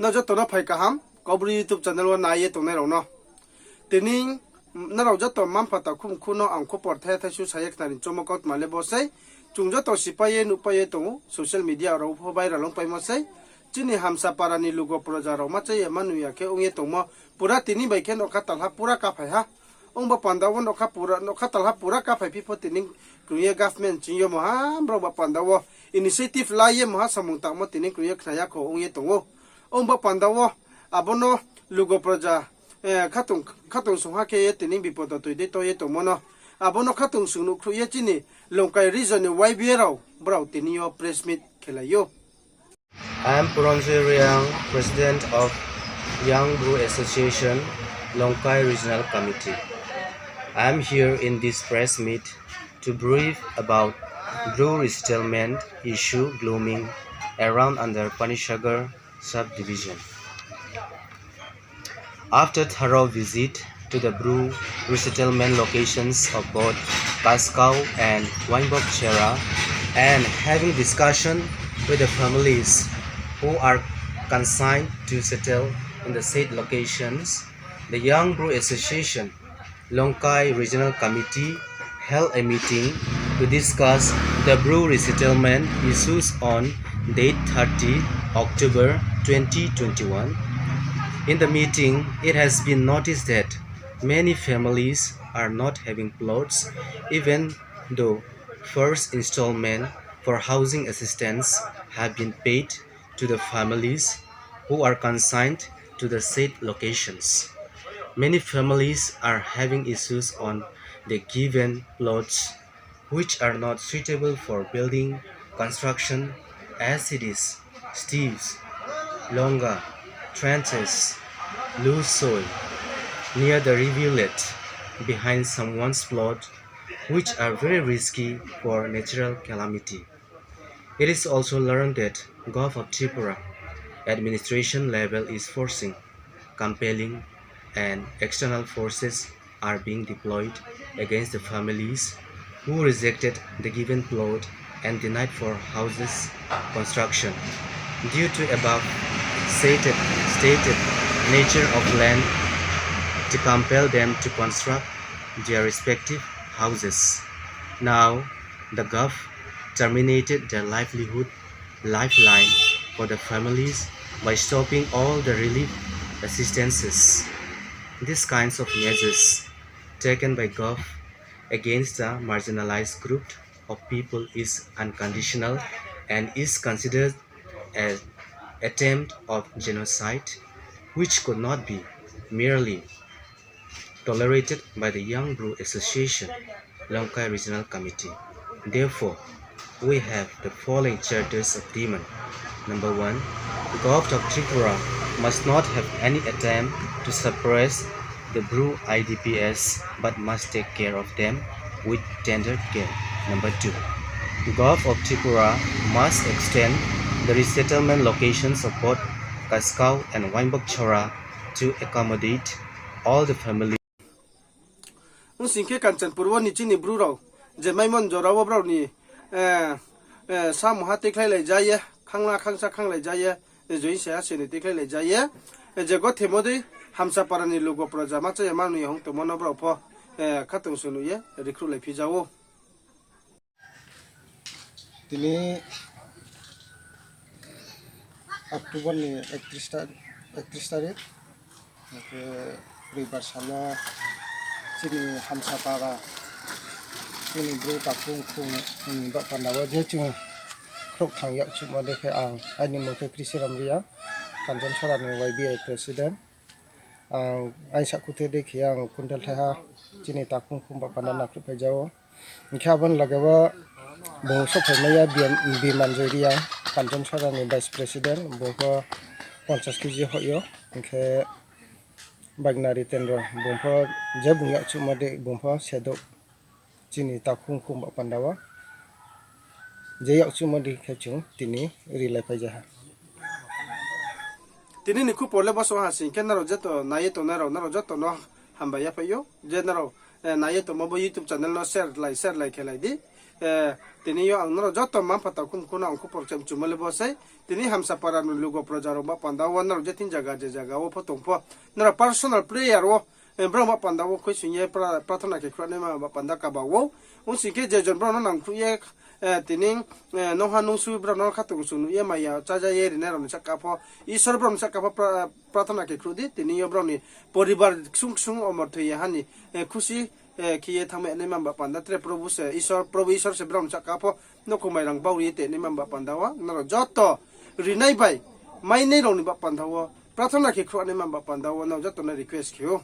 na jato na phai kaham kobri YouTube channel wa na ye to ne ro no tining na ro jato mam phata khum khuno ang ko por the su sayek na rin chomokot male bosai chung jato sipaye nu paye to social media ro pho bai ra long pai mo sai chini Hamsapara ni Lugo proja ro ma chai manu ya ke onge to mo pura tini bai khen okha tal ha pura ka phai ha ong ba pandawon okha pura okha tal ha pura ka phai pi pho tining kruye government chinyo mo ha bro ba pandawo initiative la ye mo ha samung ta mo tining kruye khaya ko onge to ngo ong ba pandawo abono Lugo proja khatung sungha ke ye tining bipoda to de to ye to mo no abono khatung sungnu kruye chini Longkai Reason YBA ro bro tinio press meet khelayo. I am Proja, President of Young Brew Association, Longkai Regional Committee. I am here in this press meet to brief about brew resettlement issue glooming around under Panishagar subdivision. After thorough visit to the brew resettlement locations of both Kaskau and Weinbok Chera and having discussion with the families who are consigned to settle in the said locations, the Young Brew Association Longkai Regional Committee held a meeting to discuss the brew resettlement issues on date 30 October 2021. In the meeting, it has been noticed that many families are not having plots even though first installment for housing assistance have been paid to the families who are consigned to the said locations. Many families are having issues on the given plots which are not suitable for building construction as it is steeps, longa, trenches, loose soil near the rivulet behind someone's plot which are very risky for natural calamity. It is also learned that Gulf of Tripura administration level is forcing, compelling, and external forces are being deployed against the families who rejected the given plot and denied for houses construction due to above stated nature of land to compel them to construct their respective houses. Now, the Gulf terminated their lifeline for the families by stopping all the relief assistances. These kinds of measures taken by Gulf against the marginalized group of people is unconditional and is considered an attempt of genocide which could not be merely tolerated by the Young Brew Association Longkai Regional Committee. Therefore, we have the following charters of demand. Number 1. The Gulf of Tripura must not have any attempt to suppress the brew IDPs but must take care of them with tender care. Number 2. The Gulf of Tripura must extend the resettlement locations of both Kaskau and Weinbok Chora to accommodate all the families. Singke kanchan purwo ni chini bru ro je maimon jorawo bro ni sa moha teklai lai jaye khangla khangsa khanglai jaye joi se aseni teklai lai jaye je go themodi Hamsapara ni Lugo proja ma cha ma nu hong to mono bro pho khatung sunu ye recruit lai phi jawo tini Oktober ni 31 tarik ke ribar sana sini Hamsapara ini bro takung kung ba pandawa je chung krok thang yak chuma dekhe ang ani mo ke krisi ramria kanjon sora ni YBA president ai sakute dekhe ang kundal tha sini takung kung ba pandana krok pe jawo nikhaban lagawa bo so phemaya bi manjoria kanjon sora ni vice president bo ko 50 kg hoyo ke bagnari tendro bompo je bungya chuma de bompo sedo chini takung khum ba pandawa je yak chuma de khechung tini rilai paja tini ni ku porle baso ha sin ken naro jeto naye to naro jeto no hamba ya payo je naro naye to mobo YouTube channel no share like kelai di tini yo ang naro joto mam pata kum kuna ang kupor cem cumale bosai tini Hamsapara no Lugo proja ro ba panda wa naro jetin jaga wo potong po naro personal prayer wo brahma panda wo khoi sunye prathana ke khra ne ma ba panda ka ba wo un sike je jon brahma nang khu ye tini no hanu su brahma khatu sunu ye ma ya cha ye ne ro chakka pho ishwar brahma chakka pho prathana ke khru di tini yo brahma poribar sung omor thye hani khushi kiye thame ne mamba panda tre prabhu ishwar se brahma chakka pho no khumai rang bauri te ne mamba panda wa naro joto rinai bai mai nei ro ni ba panda wa prathana ke khru ne mamba panda wa no joto na request kyo